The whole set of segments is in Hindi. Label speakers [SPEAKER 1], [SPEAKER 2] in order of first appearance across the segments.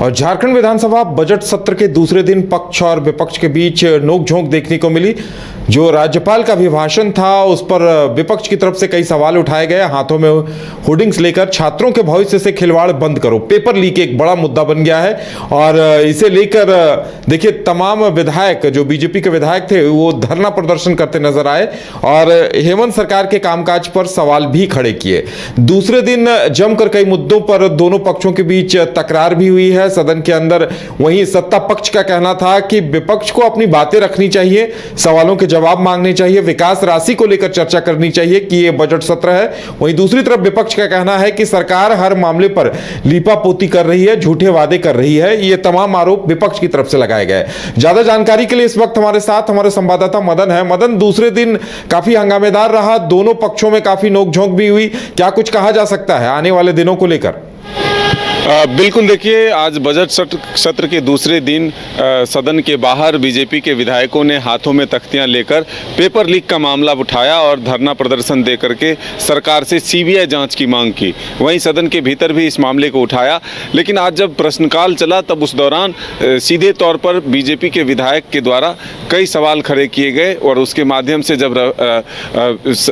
[SPEAKER 1] और झारखंड विधानसभा बजट सत्र के दूसरे दिन पक्ष और विपक्ष के बीच नोकझोंक देखने को मिली। जो राज्यपाल का अभिभाषण था उस पर विपक्ष की तरफ से कई सवाल उठाए गए। हाथों में होर्डिंग्स लेकर छात्रों के भविष्य से खिलवाड़ बंद करो, पेपर लीक एक बड़ा मुद्दा बन गया है। और इसे लेकर देखिए तमाम विधायक जो बीजेपी के विधायक थे वो धरना प्रदर्शन करते नजर आए और हेमंत सरकार के कामकाज पर सवाल भी खड़े किए। दूसरे दिन जमकर कई मुद्दों पर दोनों पक्षों के बीच तकरार भी हुई है सदन के अंदर। वहीं सत्ता पक्ष का कहना था कि विपक्ष को अपनी बातें रखनी चाहिए, सवालों के जवाब मांगने चाहिए, विकास राशि को लेकर चर्चा करनी चाहिए कि यह बजट सत्र है। वहीं दूसरी तरफ विपक्ष का कहना है कि सरकार हर मामले पर लीपापोती कर रही है, झूठे वादे कर रही है। ये तमाम आरोप विपक्ष की तरफ से लगाए गए। ज्यादा जानकारी के लिए इस वक्त हमारे साथ हमारे संवाददाता मदन है। मदन, दूसरे दिन काफी हंगामेदार रहा, दोनों पक्षों में काफी नोकझोंक भी हुई, क्या कुछ कहा जा सकता है आने वाले दिनों को लेकर?
[SPEAKER 2] बिल्कुल, देखिए आज बजट सत्र के दूसरे दिन सदन के बाहर बीजेपी के विधायकों ने हाथों में तख्तियां लेकर पेपर लीक का मामला उठाया और धरना प्रदर्शन दे करके सरकार से सीबीआई जांच की मांग की। वहीं सदन के भीतर भी इस मामले को उठाया, लेकिन आज जब प्रश्नकाल चला तब उस दौरान सीधे तौर पर बीजेपी के विधायक के द्वारा कई सवाल खड़े किए गए और उसके माध्यम से जब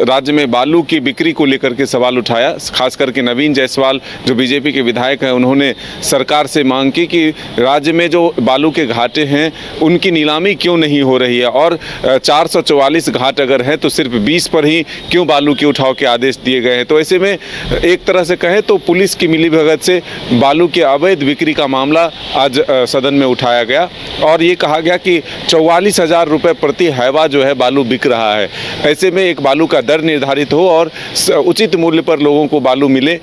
[SPEAKER 2] राज्य में बालू की बिक्री को लेकर के सवाल उठाया, खास करके नवीन जायसवाल जो बीजेपी के विधायक हैं उन्होंने सरकार से मांग की कि राज्य में जो बालू के घाटे हैं उनकी नीलामी क्यों नहीं हो रही है और 444 घाट अगर है तो सिर्फ 20 पर ही क्यों बालू के उठाव के आदेश दिए गए हैं। तो ऐसे में एक तरह से कहें तो पुलिस की मिलीभगत से बालू के अवैध बिक्री का मामला आज सदन में उठाया गया और ये कहा गया कि 44,000 रुपये प्रति हैवा जो है बालू बिक रहा है। ऐसे में एक बालू का दर निर्धारित हो और उचित मूल्य पर लोगों को बालू मिले।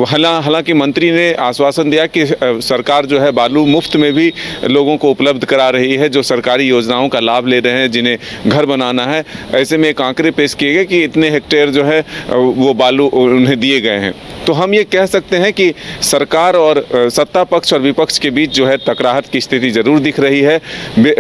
[SPEAKER 2] हालांकि मंत्री ने आश्वासन दिया कि सरकार जो है बालू मुफ्त में भी लोगों को उपलब्ध करा रही है जो सरकारी योजनाओं का लाभ ले रहे हैं, जिन्हें घर बनाना है। ऐसे में एक आंकड़े पेश किए गए कि इतने हेक्टेयर जो है वो बालू उन्हें दिए गए हैं। तो हम ये कह सकते हैं कि सरकार और सत्ता पक्ष और विपक्ष के बीच जो है टकराहट की स्थिति जरूर दिख रही है।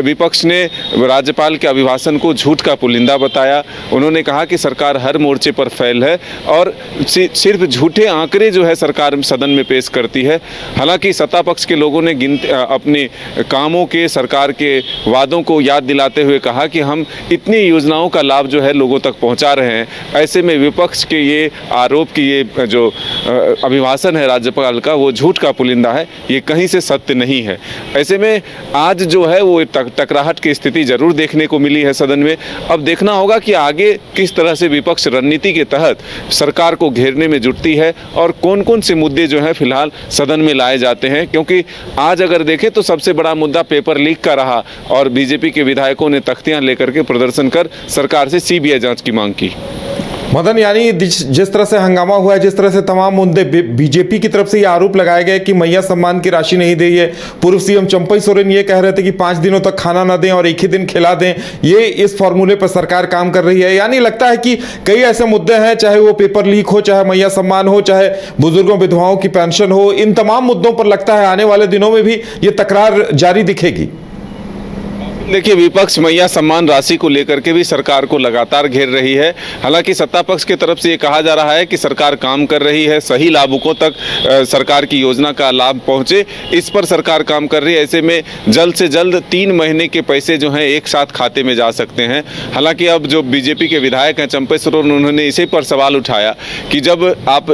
[SPEAKER 2] विपक्ष ने राज्यपाल के अभिभाषण को झूठ का पुलिंदा बताया। उन्होंने कहा कि सरकार हर मोर्चे पर फेल है और सिर्फ झूठे आंकड़े जो है सरकार सदन में पेश करती है। हालांकि सत्ता पक्ष के लोगों ने अपने कामों के, सरकार के वादों को याद दिलाते हुए कहा कि हम इतनी योजनाओं का लाभ जो है लोगों तक पहुंचा रहे हैं। ऐसे में विपक्ष के ये आरोप की ये जो अभिभाषण है राज्यपाल का वो झूठ का पुलिंदा है, ये कहीं से सत्य नहीं है। ऐसे में आज जो है वो टकराहट की स्थिति जरूर देखने को मिली है सदन में। अब देखना होगा कि आगे किस तरह से विपक्ष रणनीति के तहत सरकार को घेरने में जुटती है और कौन कौन से मुद्दे जो है फिलहाल सदन में लाए जाते हैं। क्योंकि आज अगर देखें तो सबसे बड़ा मुद्दा पेपर लीक का रहा और बीजेपी के विधायकों ने तख्तियां लेकर के प्रदर्शन कर सरकार से सीबीआई जांच की मांग की।
[SPEAKER 1] मदन, यानी जिस तरह से हंगामा हुआ है, जिस तरह से तमाम मुद्दे बीजेपी की तरफ से ये आरोप लगाए गए कि मैया सम्मान की राशि नहीं दी है। पूर्व सीएम चंपई सोरेन ये कह रहे थे कि 5 दिनों तक खाना ना दें और एक ही दिन खिला दें। ये इस फॉर्मूले पर सरकार काम कर रही है। यानी लगता है कि कई ऐसे मुद्दे हैं, चाहे वो पेपर लीक हो, चाहे मैया सम्मान हो, चाहे बुजुर्गों विधवाओं की पेंशन हो, इन तमाम मुद्दों पर लगता है आने वाले दिनों में भी ये तकरार जारी दिखेगी।
[SPEAKER 2] देखिए, विपक्ष मैया सम्मान राशि को लेकर के भी सरकार को लगातार घेर रही है। हालांकि सत्ता पक्ष की तरफ से ये कहा जा रहा है कि सरकार काम कर रही है, सही लाभुकों तक सरकार की योजना का लाभ पहुंचे, इस पर सरकार काम कर रही है। ऐसे में जल्द से जल्द 3 महीने के पैसे जो हैं एक साथ खाते में जा सकते हैं। हालांकि अब जो बीजेपी के विधायक हैं चंपई सोरेन, उन्होंने इसी पर सवाल उठाया कि जब आप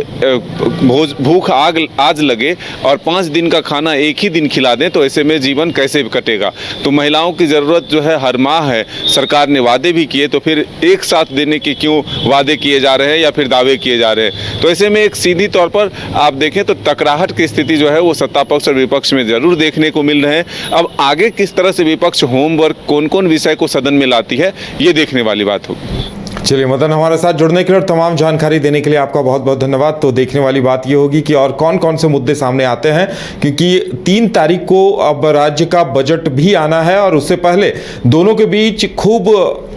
[SPEAKER 2] भूख आज लगे और 5 दिन का खाना एक ही दिन खिला दें तो ऐसे में जीवन कैसे कटेगा। तो महिलाओं की जरूरत जो है हर माह है, सरकार ने वादे भी किए, तो फिर एक साथ देने के क्यों वादे किए जा रहे हैं या फिर दावे किए जा रहे हैं। तो ऐसे में एक सीधी तौर पर आप देखें तो टकराहट की स्थिति जो है वो सत्ता पक्ष और विपक्ष में जरूर देखने को मिल रहे हैं। अब आगे किस तरह से विपक्ष होमवर्क कौन कौन विषय को सदन में लाती है, ये देखने वाली बात होगी।
[SPEAKER 1] चलिए मदन, हमारे साथ जुड़ने के लिए और तमाम जानकारी देने के लिए आपका बहुत बहुत धन्यवाद। तो देखने वाली बात ये होगी कि और कौन कौन से मुद्दे सामने आते हैं, क्योंकि 3 तारीख को अब राज्य का बजट भी आना है और उससे पहले दोनों के बीच खूब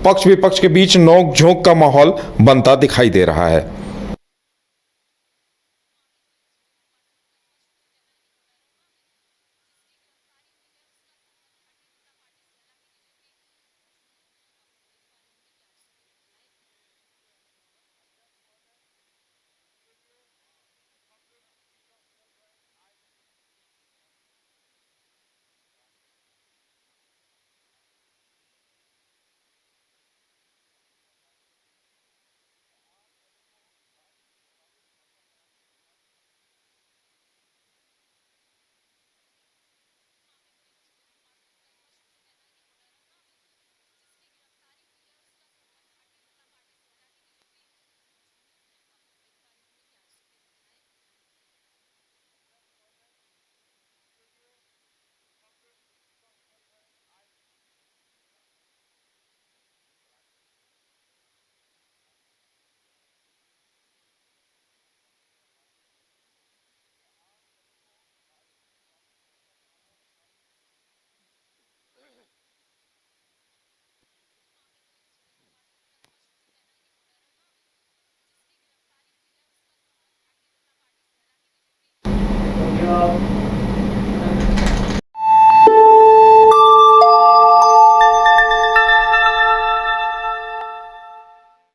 [SPEAKER 1] पक्ष विपक्ष के बीच नोक झोंक का माहौल बनता दिखाई दे रहा है।